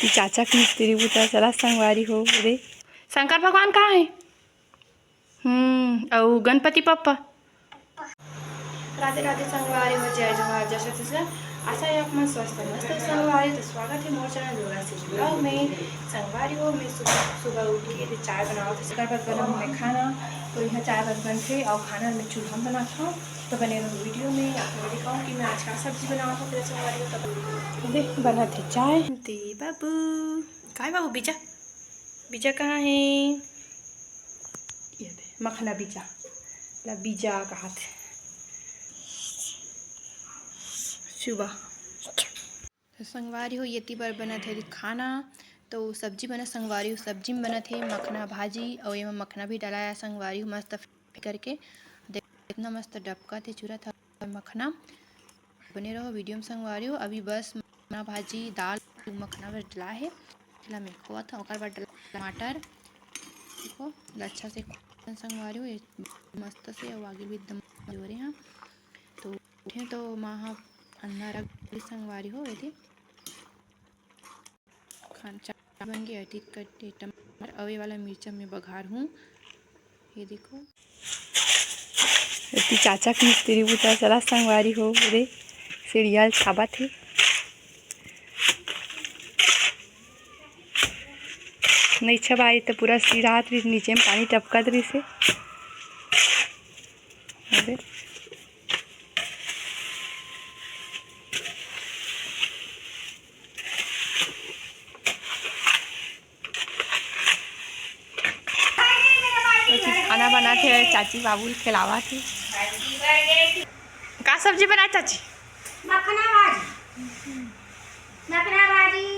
चाचा की मिस्त्री बुता चला संगवारी हो रे। शंकर भगवान कहाँ है? और गणपति पप्पा। राधे राधे संगवारी हो, जय जोहार, जय श्री। आशा है आप मन स्वस्थ मस्त संगवारी। तो स्वागत है मोर चैनल योगा से ब्लॉग में। संगवारी हो मैं सुबह उठ के चाय बनाओ थे, शक्कर पर गरम में खाना। तो यहाँ चाय बन थे और खाना में चूल्हा बनाता हूँ। तो बने रहो वीडियो में, आपको दिखाऊँ कि मैं आज का सब्जी बनाया था। फिर संगवारी हो तब देख बना थे चाय। दे बाबू कहाँ है बाबू? बीजा बीजा कहाँ है? ये दे मखना बीजा, बीजा कहा थे सुबह। तो संगवारी हो ये बार बना थे खाना। तो सब्जी बना संगवारी हो, सब्जी में बना थे मखना भाजी और ये में मखना भी डाला है संगवारी हो मस्त करके। इतना मस्त डबका थे चूरा था मखना। बने रहो वीडियो में संगवारी हो। अभी बस मखना भाजी दाल मखना बस डला है, डला में खोआ था और बाद टमाटर देखो अच्छा से संगवारी हो मस्त से और आगे भी एकदम हो रहे हैं। तो उठे तो महा अंधा रख संगवारी हो ये खान चाय बन गया। ठीक कटे टमाटर अवे वाला मिर्चा में बघार हूँ। ये देखो चाचा की मिस्त्री बुता चला संगवारी हो रे। सीरियल छाबा थे नहीं छबाई तो पूरा सिरात भी नीचे में पानी टपकत रही से। अरे खाना बना थे चाची बाबू खिलावा थे। का सब्जी बनाए चाची? मखना भाजी, मखना भाजी,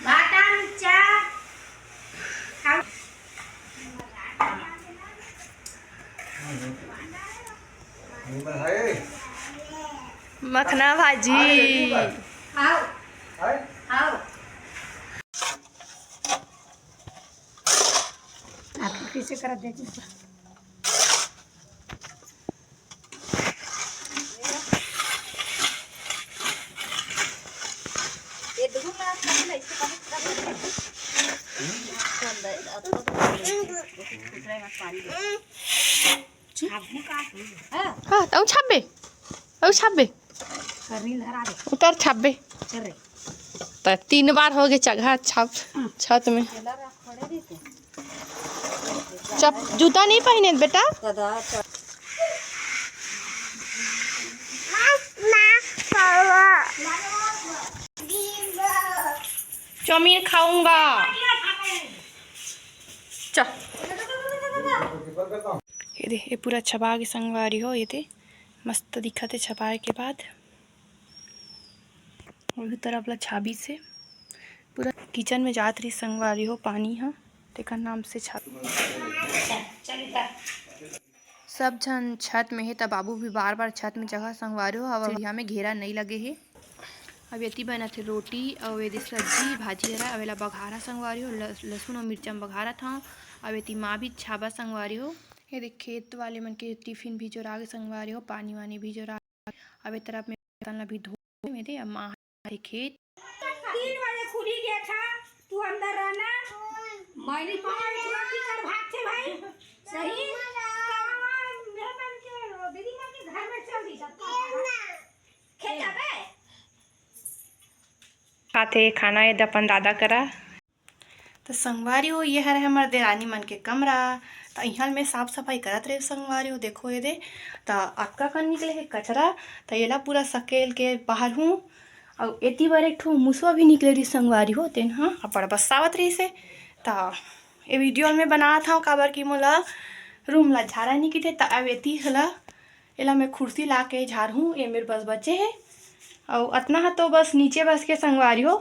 भाटा मिर्चा। मखना भाजी आओ आओ आप कैसे कर देती हो? ये देखो मैं आपको इससे हाँ तो छाबे उतर छाबे तो 3 बार हो गए जगह छाप छत में। जूता नहीं पहने बेटा? चाउमीन खाऊंगा। चल ये दे ये पूरा छपा के संगवारी हो। ये दे मस्त दिखा थे छपाए के बाद वही तरफ ला छाबी से पूरा किचन में जात रही संगवारी हो। पानी है तेकर नाम से छत सब जन छत में है। तब बाबू भी बार बार छत में जगह संगवारी हो। अब सीढ़िया में घेरा नहीं लगे है। अब ये बना थे रोटी और ये सब्जी भाजी हरा अवेला बघारा संगवारी हो। लहसुन और मिर्चा में बघारा था। अब ये माँ भी छाबा संगवारी हो। ये देख खेत वाले मन के टिफिन भी जोरा के संगवारी हो, पानी वानी भी जोरा। अब एक तरफ में भी धो मेरे अब माँ खेत 3 बजे खुली गया था, तू अंदर रहना। मैंने कर भाग थे भाई सही मेरे मन के दीदी मां के घर में चल दी खेत जाबे खाते खाना ये अपन दादा करा। तो संगवारी हो ये है हमारे देरानी मन के कमरा। तो यहाँ में साफ सफाई करत रहे संगवारी हो। देखो ये दे तो आपका कन निकले है कचरा। तो ये ला पूरा सकेल के बाहर हूँ और एती बार एक ठो मुसवा भी निकले रही संगवारी हो। तेन हाँ अपड़ बसावत रही से। तो ये वीडियो में बना था काबर की मोला रूम ला झाड़ा नहीं की थे। तो अब एती हला एला मैं कुर्सी ला के झाड़ हूँ। ये मेरे बस बचे है और अतना है तो बस नीचे बस के संगवारी हो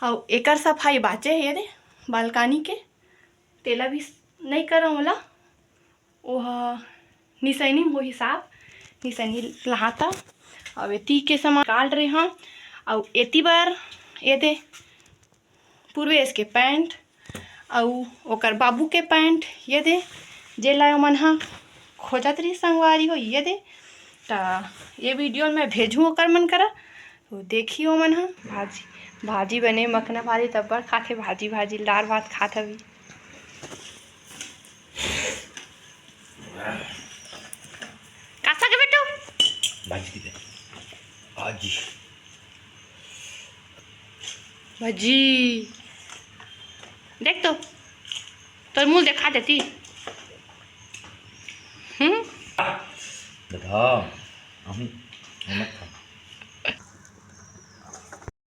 और एकर सफाई बाचे है। ये दे बालकानी के तेला भी नहीं कर मोला ओह निसैनी हो हिसाब निसैनी लहाता और एती के सामान काट रहे हाँ। और एती बार ये दे पूर्वेश के पैंट और ओकर बाबू के पैंट ये दे जे लाए मन हाँ खोजत रही संगवारी हो। ये दे तो ये वीडियो में भेजूँ ओकर मन करा तो देखियो मन हाँ भाजी भाजी बने मखना भाजी तब पर खाते भाजी भाजी दाल भात खात अभी। कैसा के बेटू भाजी की भाजी भाजी देख तो तोर मुँह देखा देती। बता हम नमक खा।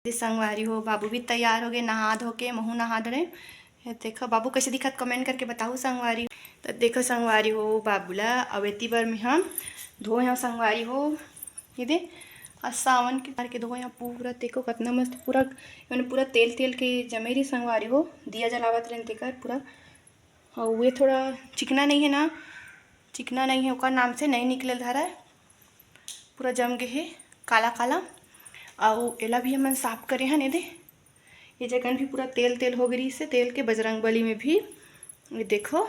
संगवारी हो बाबू भी तैयार हो गए नहा धो के महू नहा धो रहे। देखो बाबू कैसे दिखत कमेंट करके बताओ संगवारी। तो देखो संगवारी हो बाबूला अवेती बार में हम धो यहाँ संगवारी हो ये दे और सावन के बार के धो यहाँ पूरा देखो कितना मस्त पूरा मैंने पूरा तेल तेल के जमे रही संगवारी हो दिया जलावत रहे देकर पूरा। और वे थोड़ा चिकना नहीं है ना चिकना नहीं है उसका नाम से नहीं निकले धारा है पूरा जम गए है काला काला। और एला भी हम साफ करे हैं दे ये जगह भी पूरा तेल तेल हो गई इससे तेल के बजरंग बली में भी ये देखो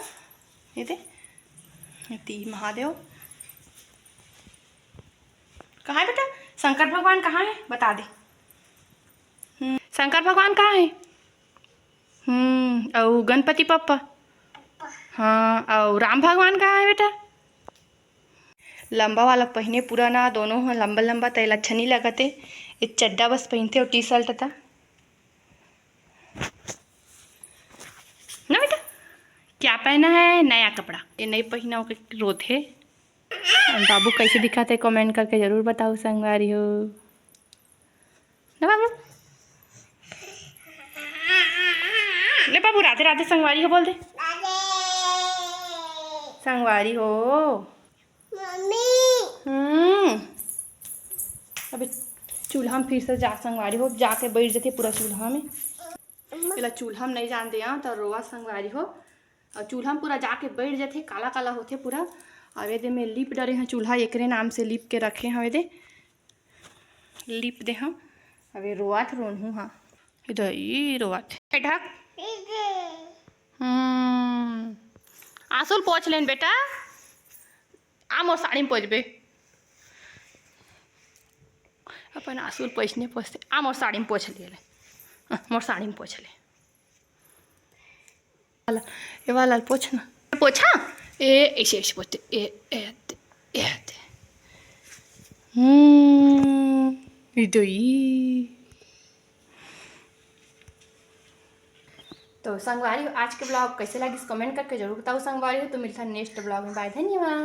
ये दे ती महादेव कहाँ है बेटा शंकर भगवान कहाँ है बता दे। शंकर भगवान कहाँ है। और गणपति पप्पा हाँ और राम भगवान कहाँ है बेटा। लंबा वाला पहने पूरा ना दोनों हाँ लंबा लंबा तैल अच्छा नहीं लगते एक चड्डा बस पहनते और टी शर्ट था ना बेटा। क्या पहना है नया कपड़ा ये नहीं पहना हो रोत है। बाबू कैसे दिखाते कमेंट करके जरूर बताओ संगवारी हो ना बाबू। ले बाबू राधे राधे संगवारी हो बोल दे संगवारी हो अबे चूल्हा में फिर से जा संगवारी हो जाके बैठ जाते पूरा चूल्हा में पहला चूल्हा में नहीं जान दे तो रोआ संगवारी हो और चूल्हा में पूरा जाके बैठ जाते काला काला होते पूरा। और ये दे में लिप डरे हैं चूल्हा एकरे नाम से लिप के रखे हैं दे लिप दे हम अबे रोआत रोनू हाँ इधर ये रोआत ढक आंसुल पोछ लेन बेटा आम और साड़ी में पोछबे अपन आंसुल पोछने पोछते आम और साड़ी में पोछ लिए मोर साड़ी में पोछ ले ये वाला पोछना पोछा ए ऐसे ऐसे पोछते तो संगवारी आज के ब्लॉग कैसे लगी कमेंट करके जरूर बताओ संगवारी हो। तो मिलता है नेक्स्ट ब्लॉग में बाय धन्यवाद।